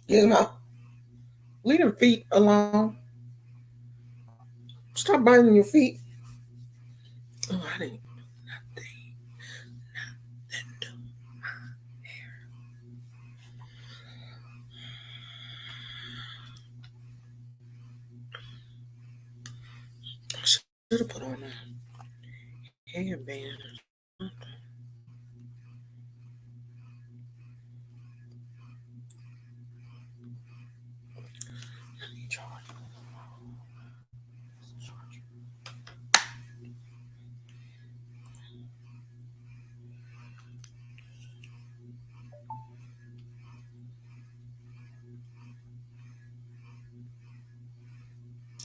You know, leave them feet alone. Stop biting your feet. Oh, I didn't do. I should have put on a hairband. Let me charge.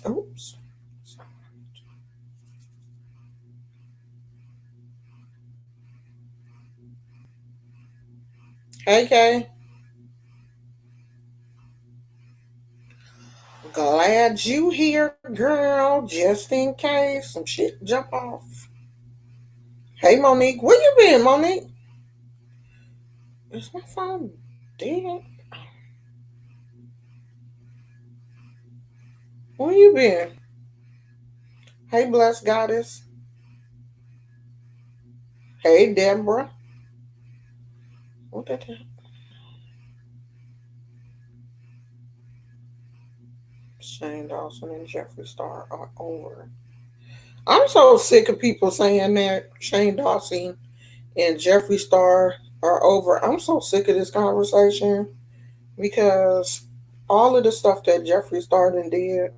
Oops. Hey, Kay. Glad you here, girl. Just in case some shit jump off. Hey, Monique. Where you been, Monique? Is my phone dead? Where you been? Hey, blessed goddess. Hey, Deborah. What the hell? Shane Dawson and Jeffree Star are over. I'm so sick of people saying that Shane Dawson and Jeffree Star are over. I'm so sick of this conversation because all of the stuff that Jeffree Star done did,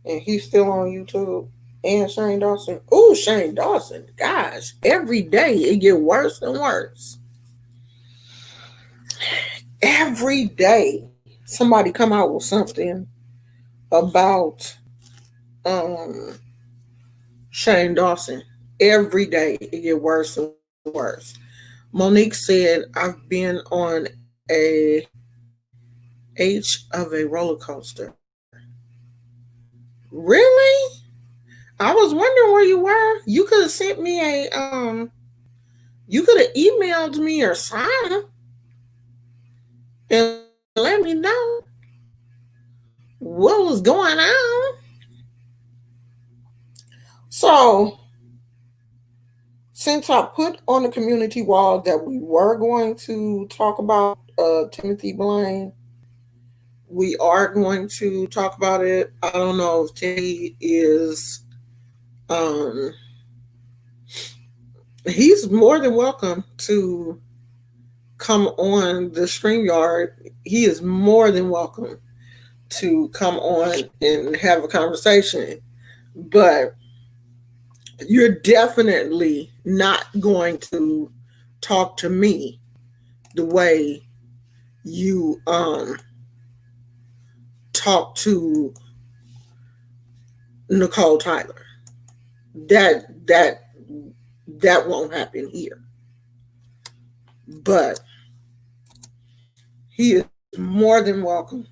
and he's still on YouTube. And Shane Dawson. Ooh, Shane Dawson. Gosh, every day it get worse and worse. Every day somebody come out with something about um Shane Dawson. Every day it get worse and worse. Monique said, I've been on a H of a roller coaster. Really? I was wondering where you were. You could have sent me a you could have emailed me or something and let me know what was going on. So since I put on the community wall that we were going to talk about Timothy Blaine, we are going to talk about it. I don't know if Timmy is um he's more than welcome to come on the StreamYard. He is more than welcome to come on and have a conversation. But you're definitely not going to talk to me the way you talk to Nicole Tyler. That that that won't happen here. But he is more than welcome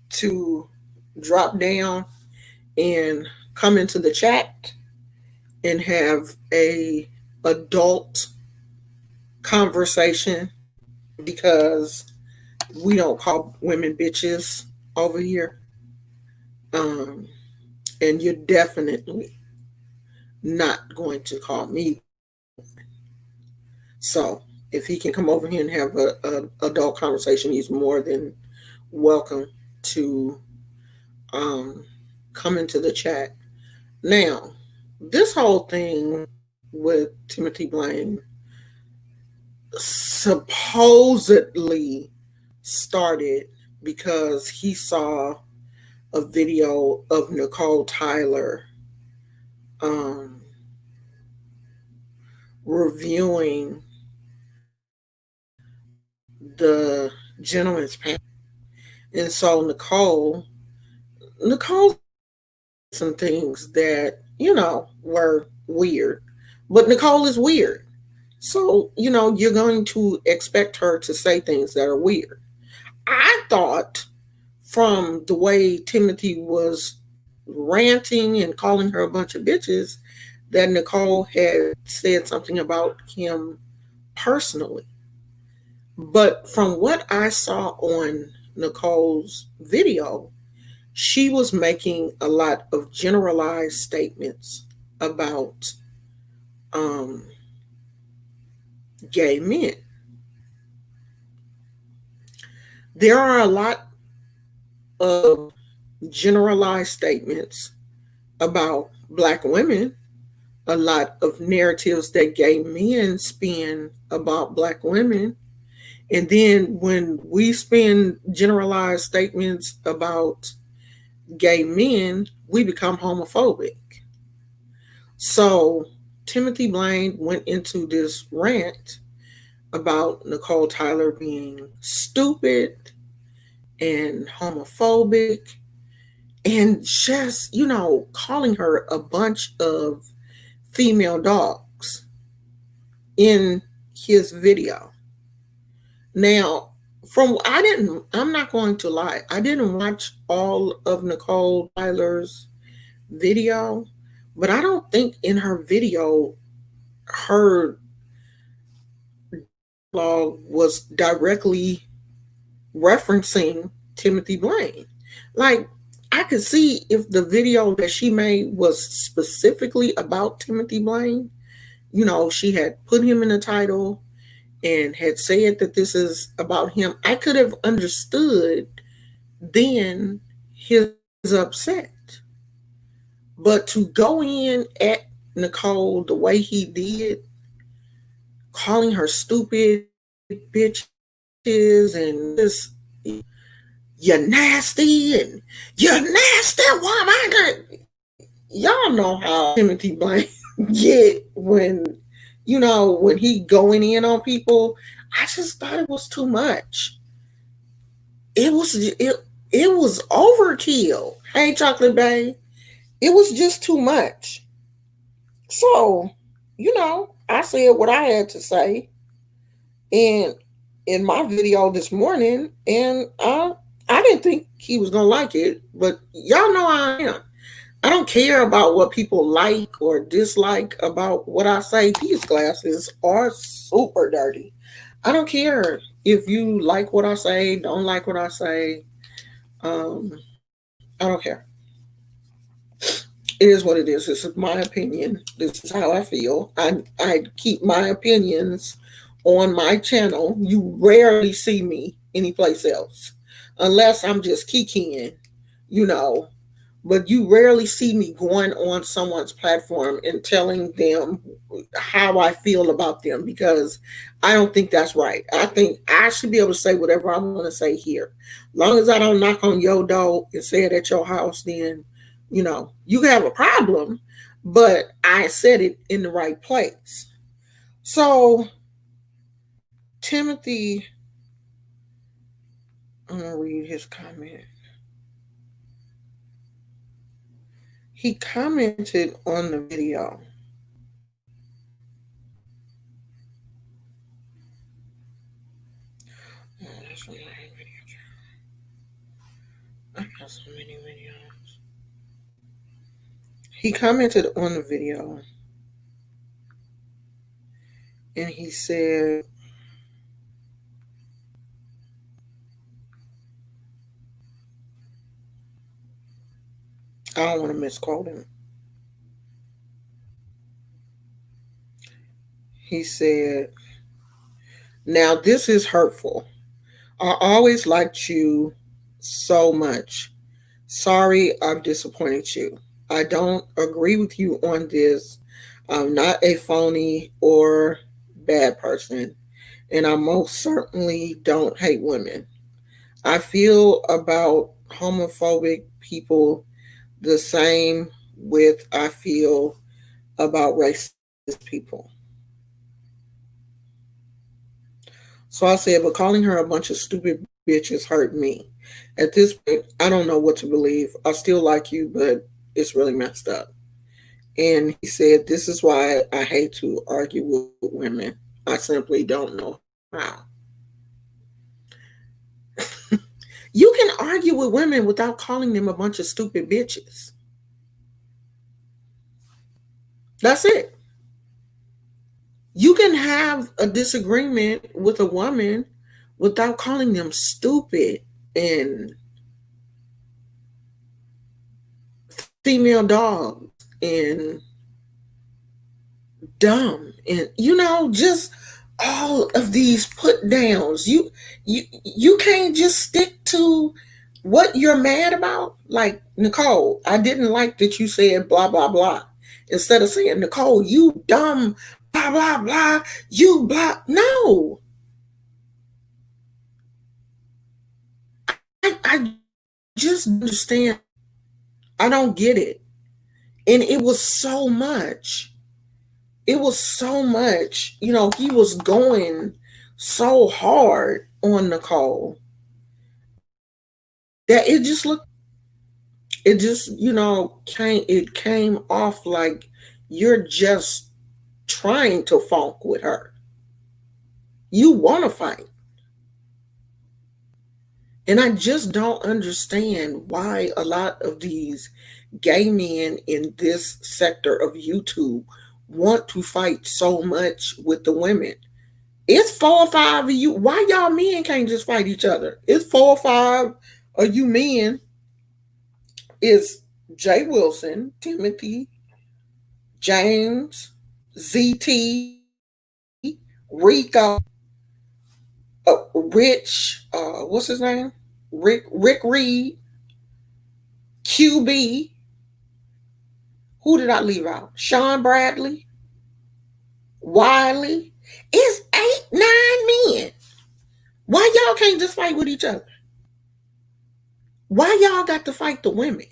to drop down and come into the chat and have a adult conversation because we don't call women bitches over here. Um, and you're definitely not going to call me. So if he can come over here and have a adult conversation, he's more than welcome to um, come into the chat. Now, this whole thing with Timothy Blaine supposedly started because he saw a video of Nicole Tyler um, reviewing the gentleman's panel. And so Nicole some things that, were weird. But Nicole is weird. So, you're going to expect her to say things that are weird. I thought from the way Timothy was ranting and calling her a bunch of bitches that Nicole had said something about him personally. But from what I saw on Nicole's video, she was making a lot of generalized statements about um, gay men. There are a lot of generalized statements about black women, a lot of narratives that gay men spin about black women. And then when we spin generalized statements about gay men, we become homophobic. So Timothy Blaine went into this rant about Nicole Tyler being stupid and homophobic and just, calling her a bunch of female dogs in his video. Now, I'm not going to lie, I didn't watch all of Nicole Tyler's video, but I don't think in her video her blog was directly referencing Timothy Blaine. Like, I could see if the video that she made was specifically about Timothy Blaine, she had put him in the title and had said that this is about him, I could have understood then his upset. But to go in at Nicole the way he did, calling her stupid bitches and this, you're nasty and you're nasty woman. Y'all know how Timothy Blaine get when he going in on people. I just thought it was too much. It was overkill. Hey, Chocolate Bay. It was just too much. So, I said what I had to say in my video this morning, and I didn't think he was gonna like it, but y'all know I am. I don't care about what people like or dislike about what I say. These glasses are super dirty. I don't care if you like what I say, don't like what I say. I don't care. It is what it is. This is my opinion. This is how I feel. I keep my opinions on my channel. You rarely see me anyplace else, unless I'm just kikiing, you know. But you rarely see me going on someone's platform and telling them how I feel about them, because I don't think that's right. I think I should be able to say whatever I want to say here. Long as I don't knock on your door and say it at your house, then, you have a problem, but I said it in the right place. So, Timothy, I'm going to read his comment. He commented on the video. I got so many videos. He commented on the video and he said, I don't want to misquote him. He said, now this is hurtful. I always liked you so much. Sorry I've disappointed you. I don't agree with you on this. I'm not a phony or bad person, and I most certainly don't hate women. I feel about homophobic people the same with I feel about racist people. So I said, but calling her a bunch of stupid bitches hurt me. At this point, I don't know what to believe. I still like you, but it's really messed up. And he said, this is why I hate to argue with women. I simply don't know how. You can argue with women without calling them a bunch of stupid bitches. That's it. You can have a disagreement with a woman without calling them stupid and female dogs and dumb and just all of these put downs. You can't just stick to what you're mad about. Like, Nicole, I didn't like that you said blah blah blah. Instead of saying, Nicole, you dumb, blah blah blah, you blah. No. I just understand. I don't get it. And it was so much. It was so much. He was going so hard on Nicole that it just, came off like you're just trying to funk with her. You want to fight. And I just don't understand why a lot of these gay men in this sector of YouTube want to fight so much with the women. It's 4 or 5 of you. Why y'all men can't just fight each other? It's 4 or 5 of you men. It's Jay Wilson, Timothy, James, ZT, Rico, Rich, what's his name? Rick Reed, QB. Who did I leave out? Sean Bradley, Wiley. It's 8, 9 men. Why y'all can't just fight with each other? Why y'all got to fight the women?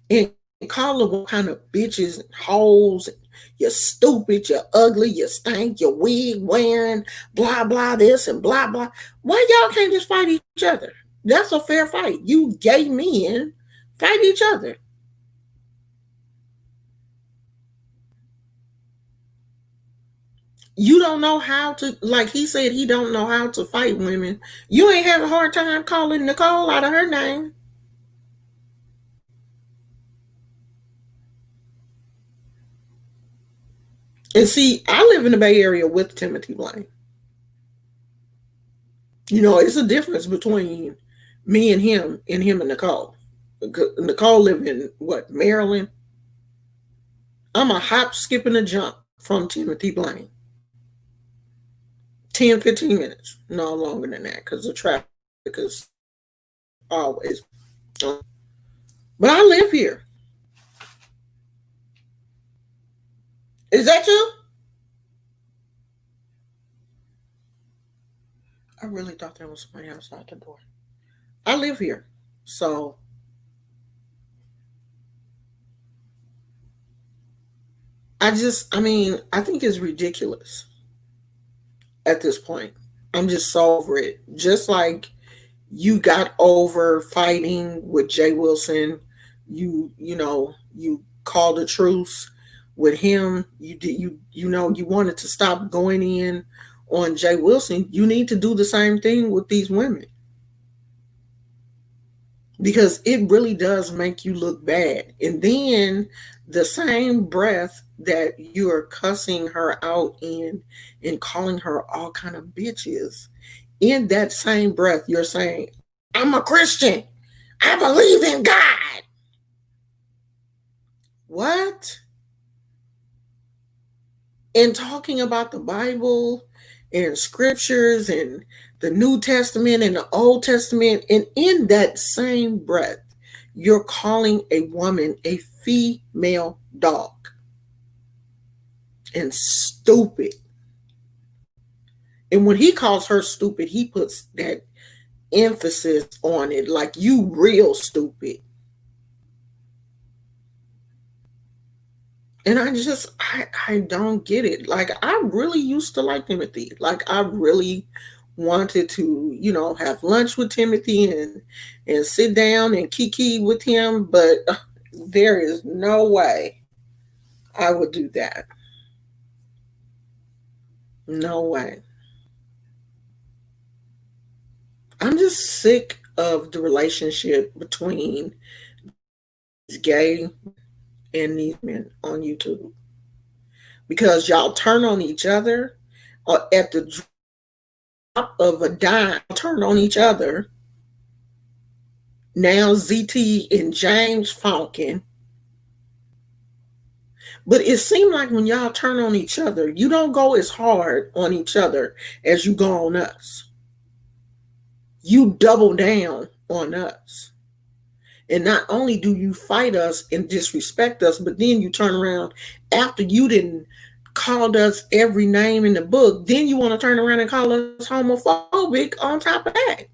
And call them what kind of bitches and hoes. You're stupid, you're ugly, you stink, you're wig wearing, blah, blah, this and blah, blah. Why y'all can't just fight each other? That's a fair fight. You gay men fight each other. You don't know how to, like he said, he don't know how to fight women. You ain't have a hard time calling Nicole out of her name. And see, I live in the Bay Area with Timothy Blaine. It's a difference between me and him and Nicole. Nicole live in what, Maryland? I'm a hop, skip, and a jump from Timothy Blaine. 10, 15 minutes. No longer than that because the traffic is always. But I live here. Is that you? I really thought there was somebody outside the door. I live here. So I think it's ridiculous at this point. I'm just so over it. Just like you got over fighting with Jay Wilson, you called a truce with him. You wanted to stop going in on Jay Wilson. You need to do the same thing with these women. Because it really does make you look bad. And then the same breath that you are cussing her out in and calling her all kind of bitches, in that same breath you're saying, I'm a Christian, I believe in God. What? And talking about the Bible and scriptures and the New Testament and the Old Testament, and in that same breath you're calling a woman a female dog and stupid. And when he calls her stupid, he puts that emphasis on it, like, you real stupid. And I don't get it. Like, I really used to like Timothy. Like, I really wanted to, have lunch with Timothy and sit down and kiki with him, but there is no way I would do that. No way. I'm just sick of the relationship between gay and these men on YouTube because y'all turn on each other or at the drop of a dime, turn on each other. Now ZT and James Fonkin. But it seemed like when y'all turn on each other, you don't go as hard on each other as you go on us. You double down on us. And not only do you fight us and disrespect us, but then you turn around after you didn't called us every name in the book, then you want to turn around and call us homophobic on top of that.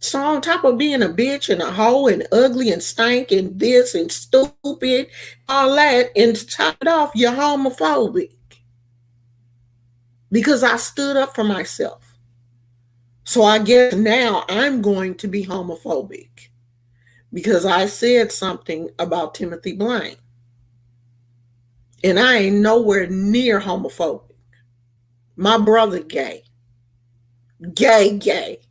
So on top of being a bitch and a hoe and ugly and stank and this and stupid, all that, and to top it off, you're homophobic. Because I stood up for myself. So I guess now I'm going to be homophobic. Because I said something about Timothy Blaine. And I ain't nowhere near homophobic. My brother gay. Gay.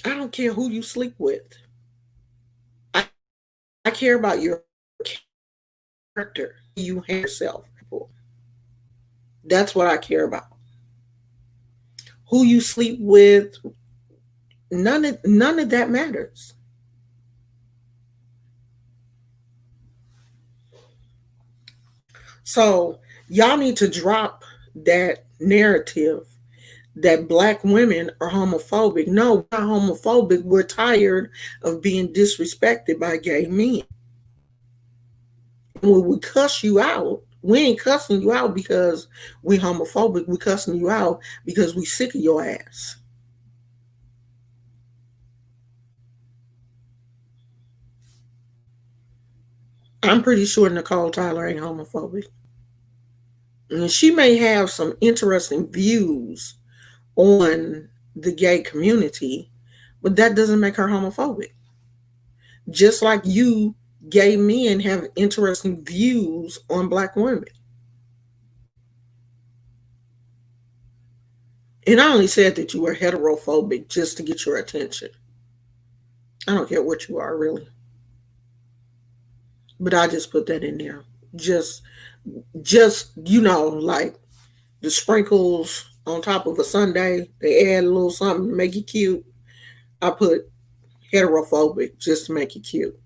I don't care who you sleep with. I care about your character. You hate yourself. That's what I care about. Who you sleep with, none of that matters. So y'all need to drop that narrative that black women are homophobic. No, we're not homophobic. We're tired of being disrespected by gay men. And when we cuss you out, we ain't cussing you out because we homophobic. We cussing you out because we sick of your ass. I'm pretty sure Nicole Tyler ain't homophobic. And she may have some interesting views on the gay community, but that doesn't make her homophobic. Just like you gay men have interesting views on black women. And I only said that you were heterophobic just to get your attention. I don't care what you are, really. But I just put that in there. Just like the sprinkles on top of a sundae, they add a little something to make it cute. I put heterophobic just to make it cute.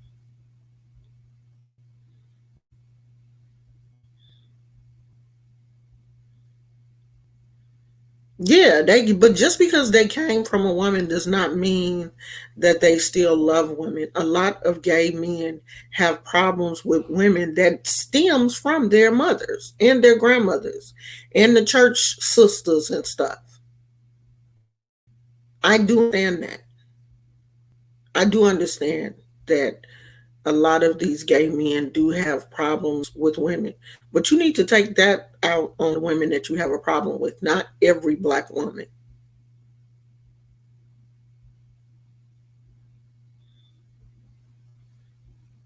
Yeah, but just because they came from a woman does not mean that they still love women. A lot of gay men have problems with women that stems from their mothers and their grandmothers and the church sisters and stuff. I do understand that. I do understand that a lot of these gay men do have problems with women, but you need to take that out on the women that you have a problem with, not every black woman.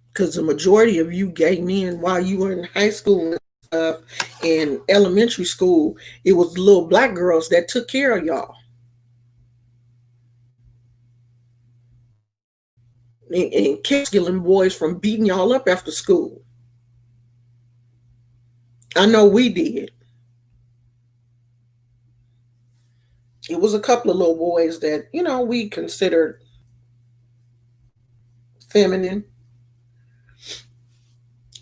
Because the majority of you gay men, while you were in high school and stuff, in elementary school, it was little black girls that took care of y'all. And kept killing boys from beating y'all up after school. I know we did. It was a couple of little boys that, we considered feminine.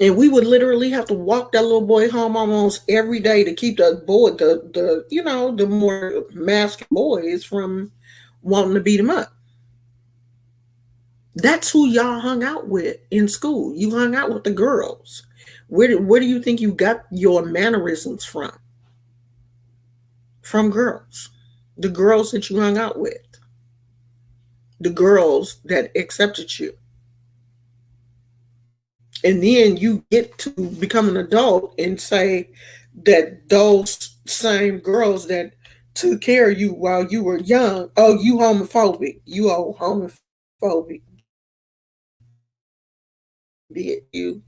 And we would literally have to walk that little boy home almost every day to keep the more masculine boys from wanting to beat him up. That's who y'all hung out with in school. You hung out with the girls. Where do you think you got your mannerisms from? From girls. The girls that you hung out with. The girls that accepted you. And then you get to become an adult and say that those same girls that took care of you while you were young, oh, you homophobic. You are homophobic. Did you?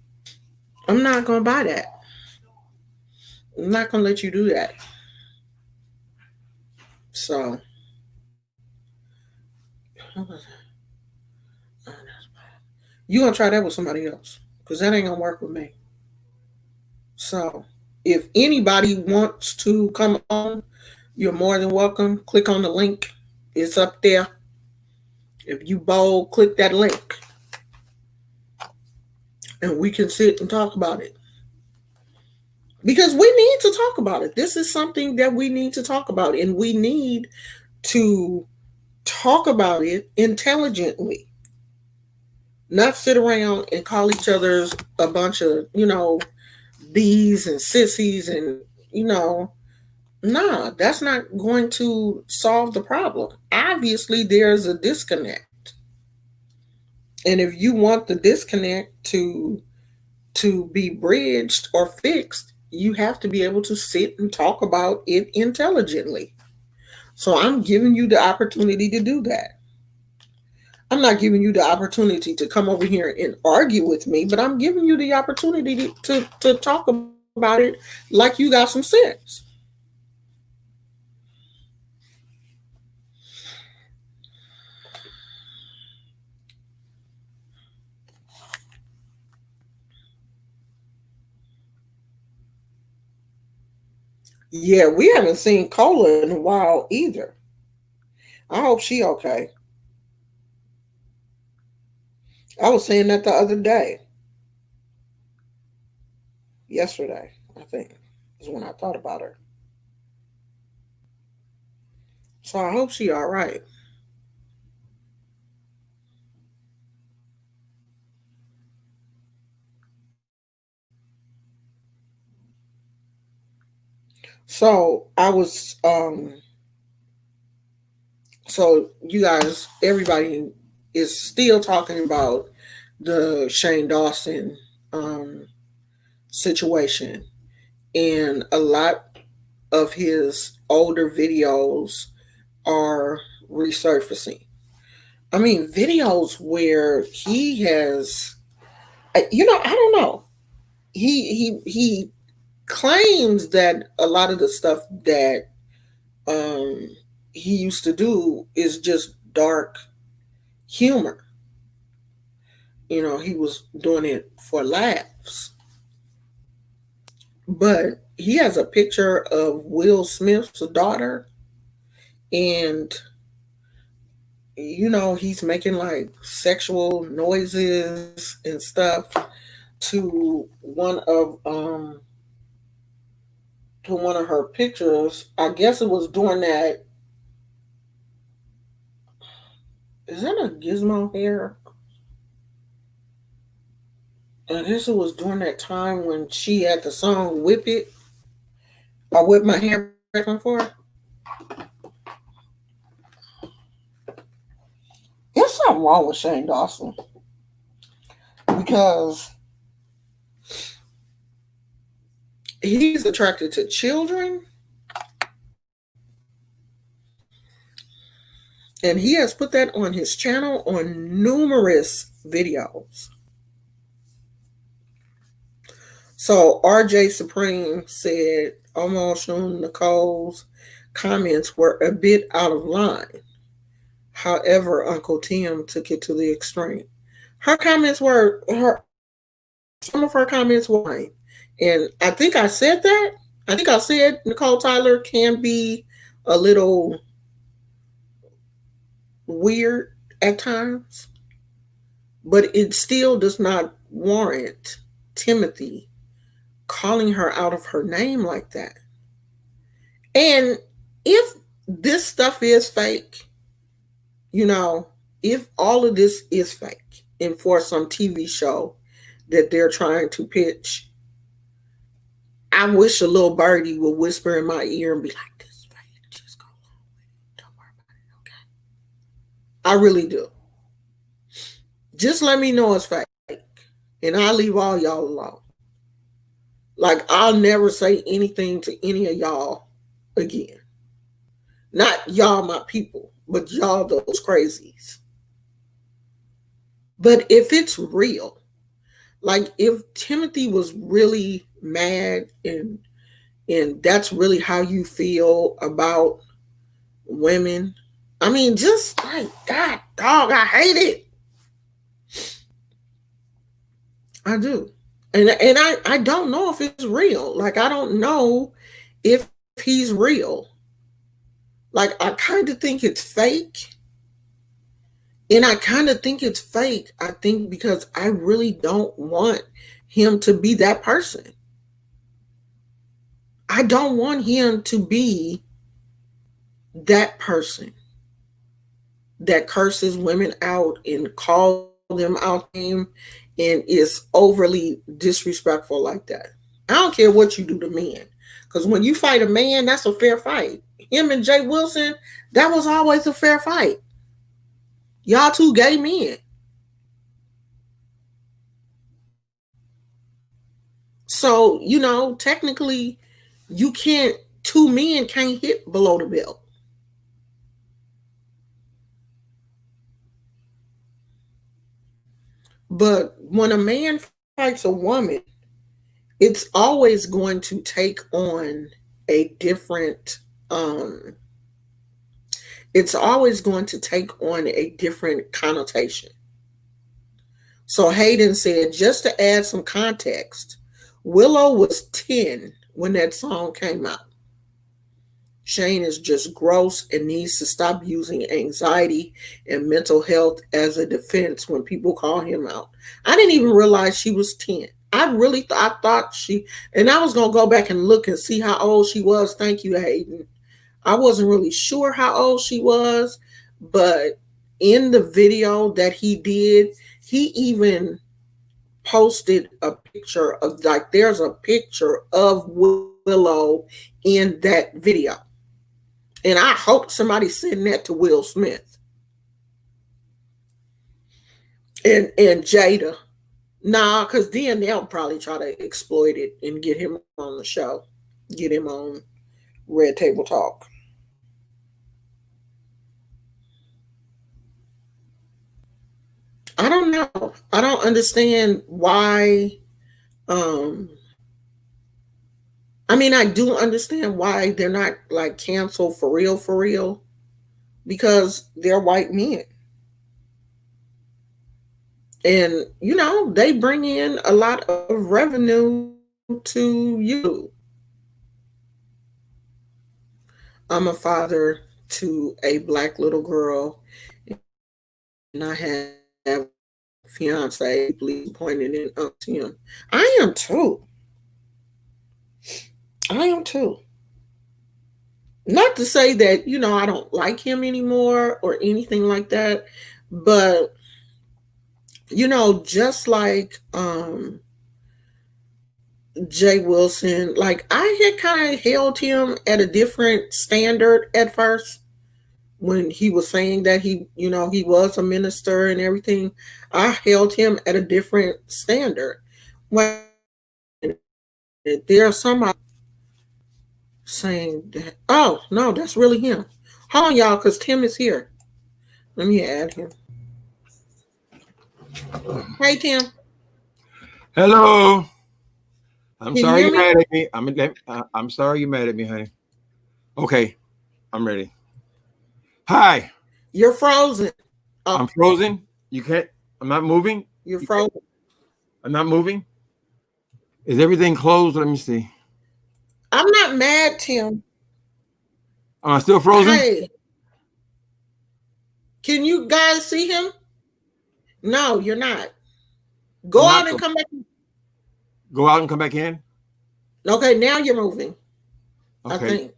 I'm not going to buy that. I'm not going to let you do that. So, What was that? You gonna try that with somebody else, because that ain't gonna work with me. So if anybody wants to come on, you're more than welcome. Click on the link. It's up there. If you bold, click that link and we can sit and talk about it. Because we need to talk about it. This is something that we need to talk about, and we need to talk about it intelligently. Not sit around and call each other's a bunch of, bees and sissies and, nah, that's not going to solve the problem. Obviously, there's a disconnect. And if you want the disconnect to be bridged or fixed, you have to be able to sit and talk about it intelligently. So I'm giving you the opportunity to do that. I'm not giving you the opportunity to come over here and argue with me, but I'm giving you the opportunity to talk about it like you got some sense. Yeah, we haven't seen Cola in a while either. I hope she okay. I was saying that the other day. Yesterday, I think, is when I thought about her. So I hope she all right. So I was so you guys, everybody is still talking about the Shane Dawson um situation, and a lot of his older videos are resurfacing. I mean, videos where he has, I don't know. He claims that a lot of the stuff that um, he used to do is just dark humor. He was doing it for laughs. But he has a picture of Will Smith's daughter, and he's making like sexual noises and stuff to one of her pictures. I guess it was during that. Is that a gizmo hair? I guess it was during that time when she had the song "Whip It." I whip my hair back and forth. There's something wrong with Shane Dawson because he's attracted to children, and he has put that on his channel on numerous videos. So RJ Supreme said almost Nicole's comments were a bit out of line. However, Uncle Tim took it to the extreme. Her comments were her some of her comments were fine. And I think I said that. I think I said Nicole Tyler can be a little weird at times, but it still does not warrant Timothy calling her out of her name like that. And if this stuff is fake, you know, if all of this is fake and for some TV show that they're trying to pitch, I wish a little birdie would whisper in my ear and be like, "This is fake. Just go along with it. Don't worry about it, okay?" I really do. Just let me know it's fake, and I'll leave all y'all alone. Like, I'll never say anything to any of y'all again. Not y'all, my people, but y'all, those crazies. But if it's real, like if Timothy was really mad and that's really how you feel about women, I mean, just like God, dog, I hate it. I do. And I don't know if it's real. Like I don't know if he's real. Like I kind of think it's fake. And I kind of think it's fake. I think because I really don't want him to be that person. I don't want him to be that person that curses women out and calls them out name and is overly disrespectful like that. I don't care what you do to men. Because when you fight a man, that's a fair fight. Him and Jay Wilson, that was always a fair fight. Y'all two gay men. So, technically, you can't, two men can't hit below the belt. But when a man fights a woman, it's always going to take on a different it's always going to take on a different connotation. So Hayden said, just to add some context, Willow was 10 when that song came out. Shane is just gross and needs to stop using anxiety and mental health as a defense when people call him out. I didn't even realize she was 10. I thought she, and I was going to go back and look and see how old she was. Thank you, Hayden. I wasn't really sure how old she was, but in the video that he did, he even posted a picture of, like, there's a picture of Willow in that video. And I hope somebody's sending that to Will Smith and Jada. Nah, because then they'll probably try to exploit it and get him on the show, get him on Red Table Talk. I don't know. I don't understand why. Um, I mean, I do understand why they're not like canceled for real, because they're white men. And, they bring in a lot of revenue to you. I'm a father to a black little girl, and I have a fiance, please pointed in up to him. I am too. I am too. Not to say that, I don't like him anymore or anything like that, but just like Jay Wilson, like I had kind of held him at a different standard at first when he was saying that he was a minister and everything. I held him at a different standard. When there's somebody saying that, oh no, that's really him. Hold on, y'all, because Tim is here. Let me add him. Hey, Tim. Hello. I'm Can you sorry hear you're me? mad at me. I'm sorry you're mad at me, honey. Okay, I'm ready. Hi. You're frozen. I'm Oh, frozen. You can't. I'm not moving. you're You can't. frozen. I'm not moving. Is everything closed? Let me see. I'm not mad, Tim. Am I still frozen? Hey, can you guys see him? No, you're not. I'm Go not. out and come back. Go out and come back in. Okay, now you're moving, I Okay. think.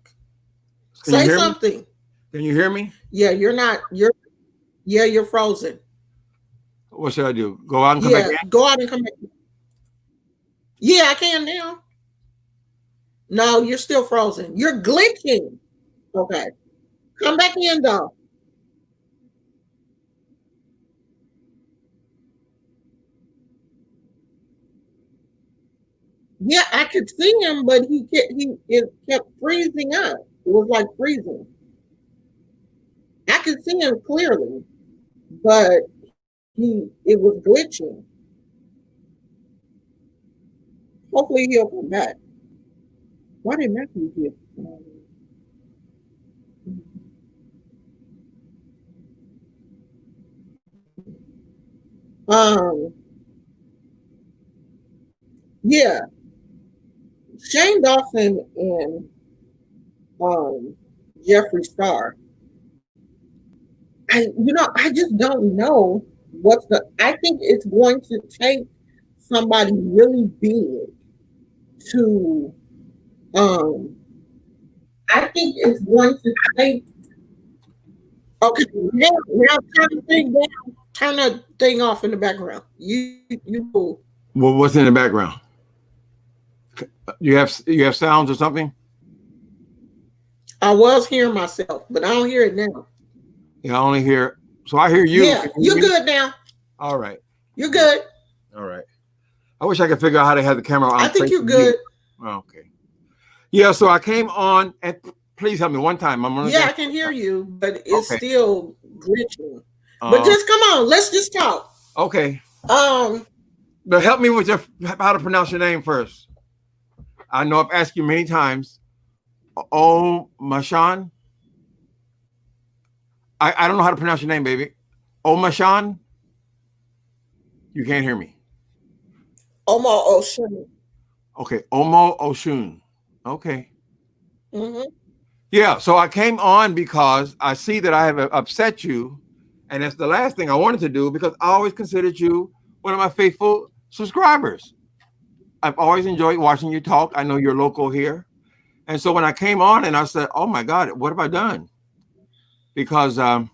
Can you Say hear me? something. Can you hear me? Yeah, you're not. You're frozen. What should I do? Go out and come back Yeah, in? go out and come back. Yeah, I can now. No, you're still frozen. You're glitching. Okay. Come back in though. Yeah, I could see him, but it kept freezing up. It was like freezing. I could see him clearly, but it was glitching. Hopefully he'll come back. Why did Matthew get? Um, yeah, Shane Dawson and um Jeffree Star. I just don't know what's the. I think it's going to take somebody really big to. Um, I think it's going to take. Okay, now turn the thing down. Turn that thing off in the background. You. Well, what's in the background? You have sounds or something? I was hearing myself, but I don't hear it now. Yeah, I only hear. So I hear you. Yeah, you're good now. All right. You're good. All right. I wish I could figure out how to have the camera on. I think you're good. Okay. Yeah. So I came on, and please help me one time. Yeah, I can hear you, but it's Okay. still glitching. But just come on, let's just talk. Okay. Um, But help me with how to pronounce your name first. I know I've asked you many times. Oh, Mashan. I don't know how to pronounce your name, baby. Oh, Mashan. You can't hear me. Omar Oshun. Okay. Omo Oshun. Okay. Mm-hmm. Yeah. So I came on because I see that I have upset you. And that's the last thing I wanted to do because I always considered you one of my faithful subscribers. I've always enjoyed watching you talk. I know you're local here. And so when I came on and I said, oh my God, what have I done? Because I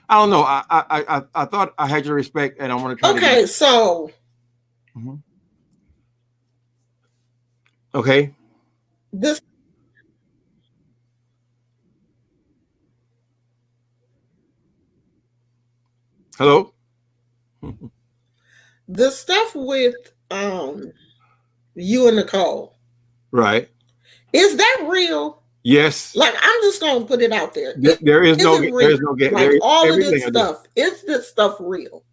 don't know. I thought I had your respect and I want to try to Okay, so okay. this Hello? the stuff with you and Nicole, Right. is that real? Yes. Like, I'm just gonna put it out there. There is no it there is no game. like all of this everything I do. stuff. Is this stuff real?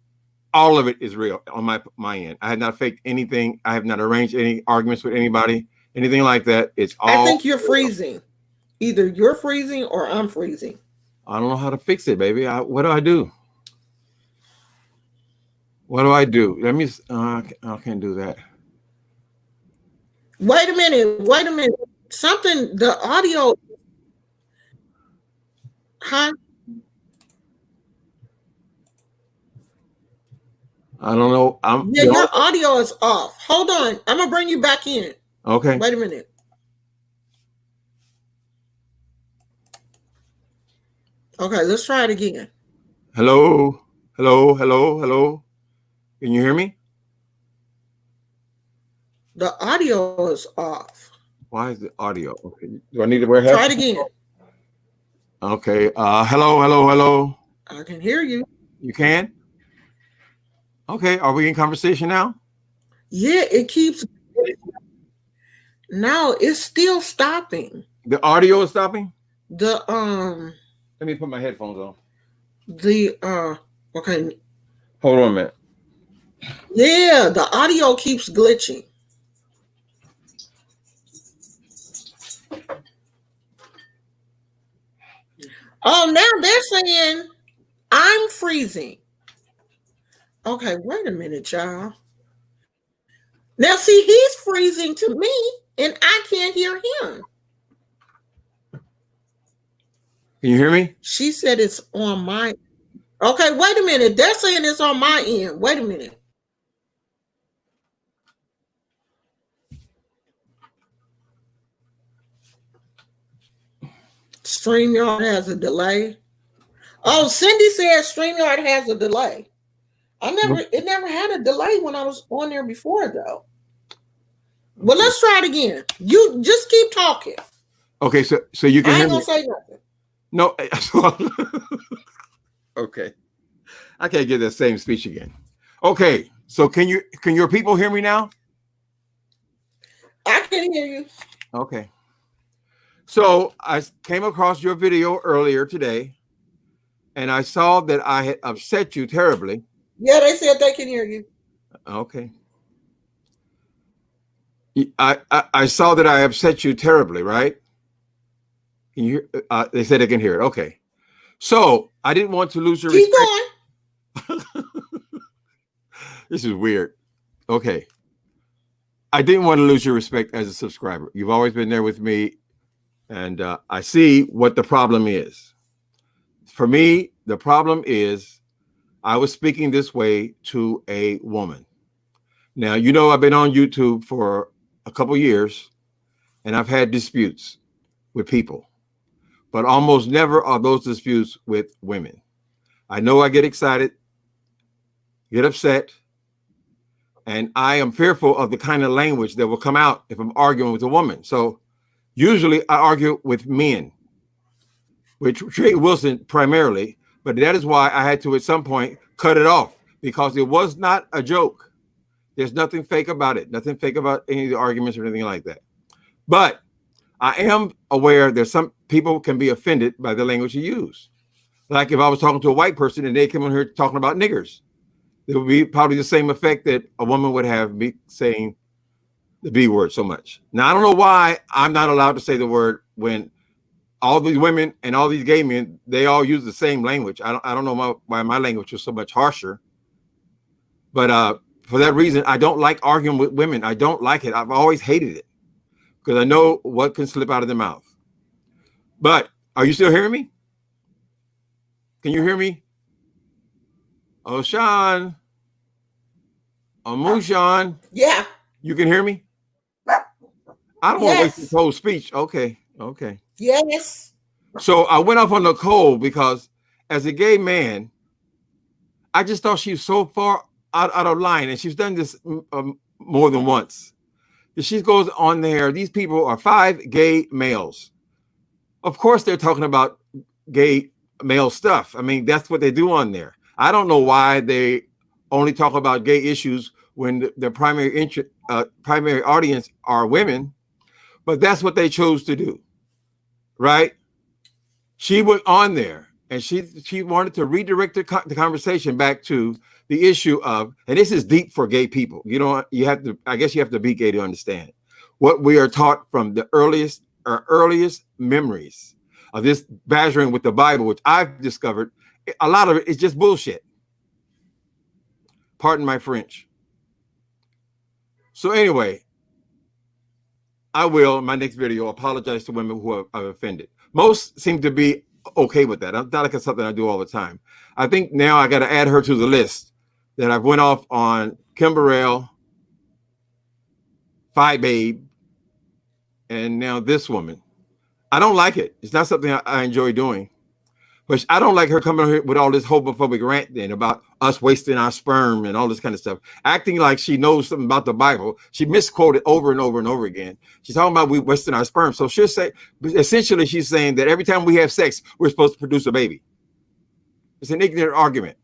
All of it is real on my end. I have not faked anything. I have not arranged any arguments with anybody, anything like that. It's all. I think you're freezing. Either you're freezing or I'm freezing. I don't know how to fix it, baby. What do I do? What do I do? Let me. I can't do that. Wait a minute. Something. The audio. Huh? I don't know. Yeah, your audio is off. Hold on. I'm gonna bring you back in. Okay. Wait a minute. Okay, let's try it again. Hello. Hello. Hello. Hello. Can you hear me? The audio is off. Why is the audio? Okay. Do I need to wear headphones? Try it again. Okay. Hello. Hello. Hello. I can hear you. You can? Okay. Are we in conversation now? Yeah, it keeps. No, it's still stopping. The audio is stopping? The Let me put my headphones on. Okay. Hold on a minute. Yeah, the audio keeps glitching. Oh, now they're saying I'm freezing. Okay, wait a minute, y'all. Now, see, he's freezing to me, and I can't hear him. Can you hear me? She said it's on my. Okay, wait a minute. They're saying it's on my end. Wait a minute. StreamYard has a delay. Oh, Cindy said StreamYard has a delay. It never had a delay when I was on there before, though. Well, let's try it again. You just keep talking. Okay, so you can hear me. I ain't gonna say nothing. No. Okay. I can't get that same speech again. Okay, so can your people hear me now? I can hear you. Okay. So I came across your video earlier today, and I saw that I had upset you terribly. Yeah, they said they can hear you. Okay. I saw that I upset you terribly, right? Can you hear? They said they can hear it. Okay. So I didn't want to lose your Keep respect. going. This is weird. Okay. I didn't want to lose your respect as a subscriber. You've always been there with me, and I see what the problem is. For me, the problem is I was speaking this way to a woman. Now, you know, I've been on YouTube for a couple years, and I've had disputes with people, but almost never are those disputes with women. I know I get excited, get upset, and I am fearful of the kind of language that will come out if I'm arguing with a woman. So usually I argue with men, with Trey Wilson primarily, but that is why I had to at some point cut it off, because it was not a joke. There's nothing fake about it, nothing fake about any of the arguments or anything like that. But I am aware that some people can be offended by the language you use. Like if I was talking to a white person and they came on here talking about niggers, it would be probably the same effect that a woman would have me saying the B word so much. Now, I don't know why I'm not allowed to say the word when all these women and all these gay men, they all use the same language. I don't know why my language is so much harsher. But for that reason, I don't like arguing with women. I don't like it. I've always hated it because I know what can slip out of their mouth. But are you still hearing me? Can you hear me? Oh, Sean. Oh, Mushan. Yeah. You can hear me? I don't want to waste this whole speech. Okay. Yes. So I went off on Nicole because as a gay man, I just thought she was so far out of line. And she's done this more than once. She goes on there. These people are 5 gay males. Of course, they're talking about gay male stuff. I mean, that's what they do on there. I don't know why they only talk about gay issues when the primary audience are women, but that's what they chose to do, right? She went on there and she wanted to redirect the conversation back to the issue of, and this is deep for gay people. I guess you have to be gay to understand what we are taught from the earliest memories of this badgering with the Bible, which I've discovered a lot of it is just bullshit. Pardon my French. So anyway, I will, in my next video, apologize to women who I've offended. Most seem to be okay with that. It's not like it's something I do all the time. I think now I got to add her to the list that I've went off on Kim Burrell, Phi Babe, and now this woman. I don't like it. It's not something I enjoy doing. But I don't like her coming here with all this homophobic rant then about us wasting our sperm and all this kind of stuff, acting like she knows something about the Bible. She misquoted over and over and over again. She's talking about we wasting our sperm. So she'll say, essentially, she's saying that every time we have sex, we're supposed to produce a baby. It's an ignorant argument,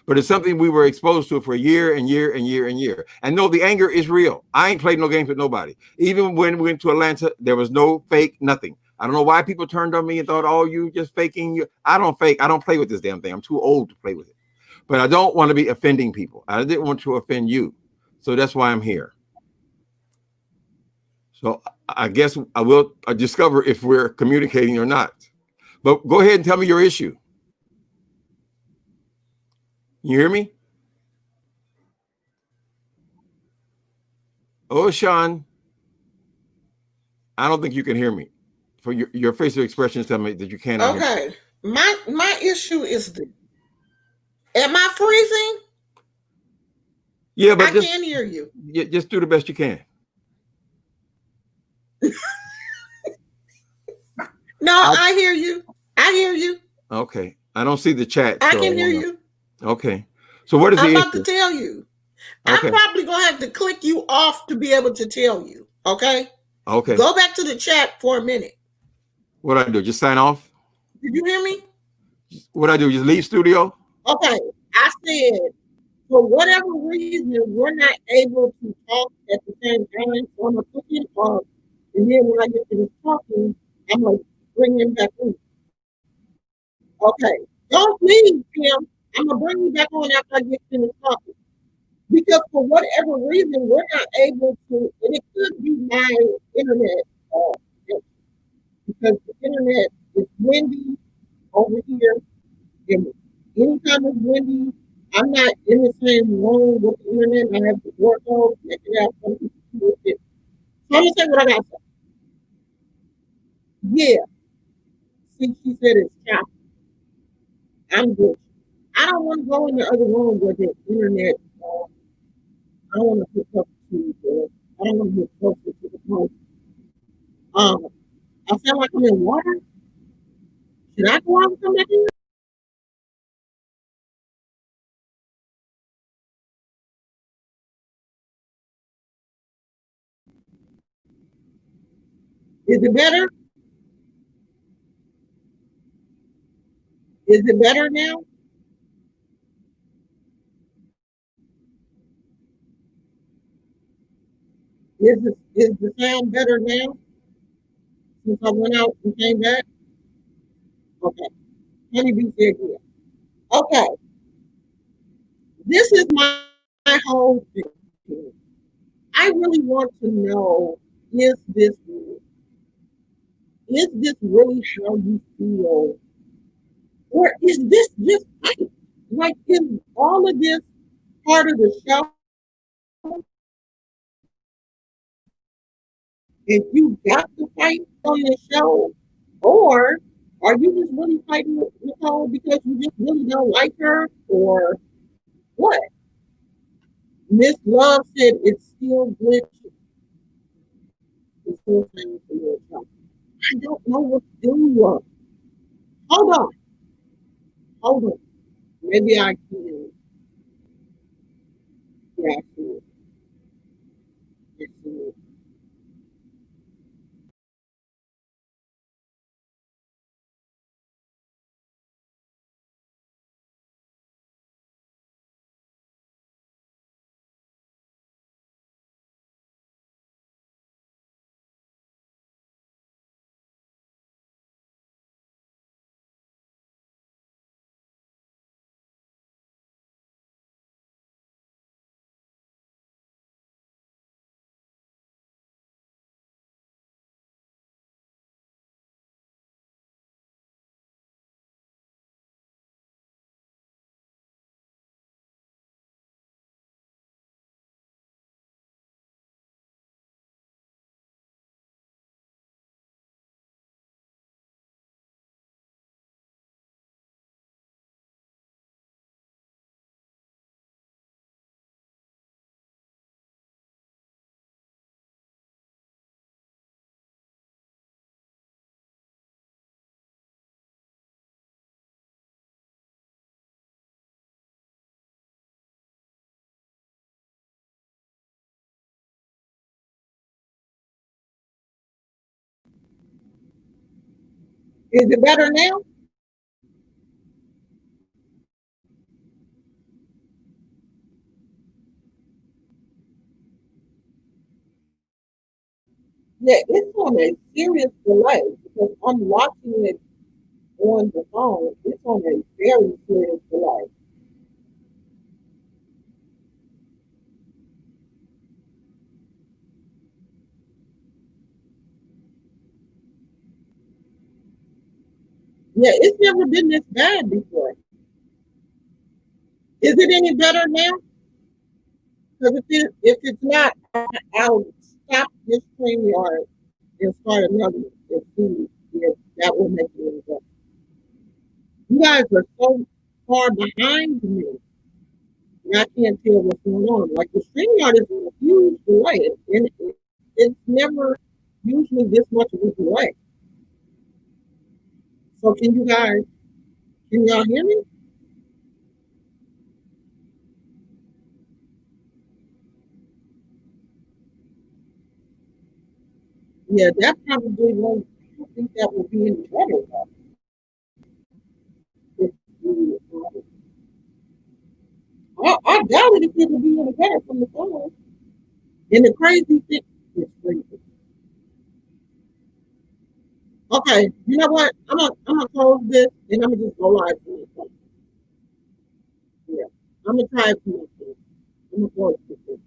but it's something we were exposed to for year and year and year and year. And no, the anger is real. I ain't played no games with nobody. Even when we went to Atlanta, there was no fake, nothing. I don't know why people turned on me and thought, oh, you just faking. I don't fake. I don't play with this damn thing. I'm too old to play with it. But I don't want to be offending people. I didn't want to offend you. So that's why I'm here. So I guess I will discover if we're communicating or not. But go ahead and tell me your issue. You hear me? Oh, Sean. I don't think you can hear me. For your facial expressions tell me that you can't. Okay. My issue is this. Am I freezing? Yeah, but I can't hear you. Just do the best you can. No, I hear you. I hear you. Okay. I don't see the chat. I can hear you. Okay. So what is the issue? I'm about to tell you. Okay. I'm probably going to have to click you off to be able to tell you. Okay? Okay. Go back to the chat for a minute. What do I do? Just sign off? Did you hear me? What do I do? Just leave studio? Okay. I said, for whatever reason, we're not able to talk at the same time. So I'm going to put it off. And then when I get to the talking, I'm going to bring him back in. Okay. Don't leave, Tim. I'm going to bring you back on after I get finished talking. Because for whatever reason, we're not able to, and it could be my internet. Because the internet is windy over here. And anytime it's windy, I'm not in the same room with the internet. I have to work on check it out. Some people do it. So I'm gonna say what I got to say. Yeah. See, she said it's choppy. I'm good. I don't want to go in the other room where the internet. I don't want to hook up to the. I don't want to get closer to the phone. Um, I feel like I'm in water. Should I go out and come back in? Is it better? Is it better now? Is the sound better now since I went out and came back? Okay. Honey Bee said yeah. Okay. This is my whole thing. I really want to know, is this is this really how you feel? Or is this just fake? Like, is all of this part of the show and you got to fight on the show? Or are you just really fighting with Nicole because you just really don't like her? Or what? Miss Love said it's still glitchy. It's still playing for your job. I don't know what to do. Hold on. Hold on. Maybe I can. Yeah, I can. I can. Is it better now? Yeah, it's on a serious delay because I'm watching it on the phone. It's on a very serious delay. Yeah, it's never been this bad before. Is it any better now? Because if it's not, I'll stop this StreamYard and start another one and see if that will make it any better. You guys are so far behind me, and I can't tell what's going on. Like the StreamYard is a huge delay, and it's never usually this much of a delay. So can y'all hear me? Yeah, that probably won't. I don't think that will be any better though. If you, I doubt it if it will be any better from the phone. And the crazy thing is crazy. Okay, you know what? I'm gonna close this and I'm gonna just go live for this one. Yeah, I'm gonna try it for this one. I'm gonna close this one.